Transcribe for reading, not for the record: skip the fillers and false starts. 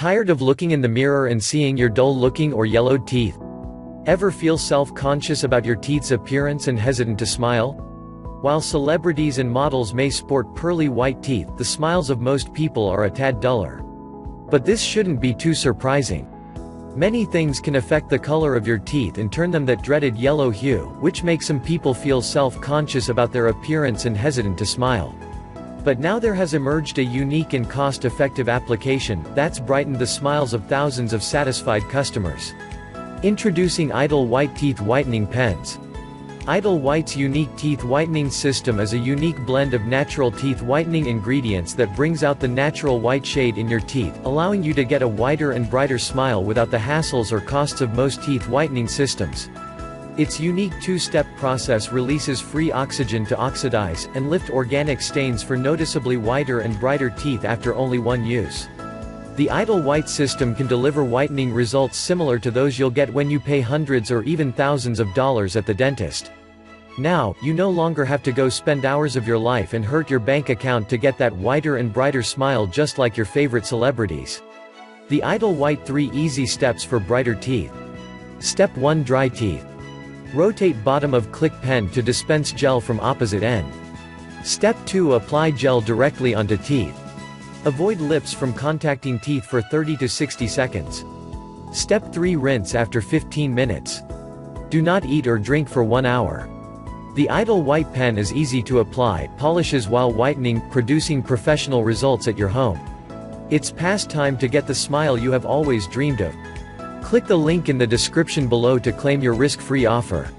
Tired of looking in the mirror and seeing your dull-looking or yellowed teeth? Ever feel self-conscious about your teeth's appearance and hesitant to smile? While celebrities and models may sport pearly white teeth, the smiles of most people are a tad duller. But this shouldn't be too surprising. Many things can affect the color of your teeth and turn them that dreaded yellow hue, which makes some people feel self-conscious about their appearance and hesitant to smile. But now there has emerged a unique and cost-effective application that's brightened the smiles of thousands of satisfied customers. Introducing Idle White Teeth Whitening Pens. Idle White's unique teeth whitening system is a unique blend of natural teeth whitening ingredients that brings out the natural white shade in your teeth, allowing you to get a whiter and brighter smile without the hassles or costs of most teeth whitening systems. Its unique two-step process releases free oxygen to oxidize and lift organic stains for noticeably whiter and brighter teeth after only one use. The Idle White system can deliver whitening results similar to those you'll get when you pay hundreds or even thousands of dollars at the dentist. Now, you no longer have to go spend hours of your life and hurt your bank account to get that whiter and brighter smile just like your favorite celebrities. The Idle White 3 Easy Steps for Brighter Teeth. Step 1. Dry teeth. Rotate bottom of click pen to dispense gel from opposite end. Step 2. Apply gel directly onto teeth. Avoid lips from contacting teeth for 30 to 60 seconds. Step 3. Rinse after 15 minutes. Do not eat or drink for 1 hour. The Idle White pen is easy to apply, polishes while whitening, producing professional results at your home. It's past time to get the smile you have always dreamed of. Click the link in the description below to claim your risk-free offer.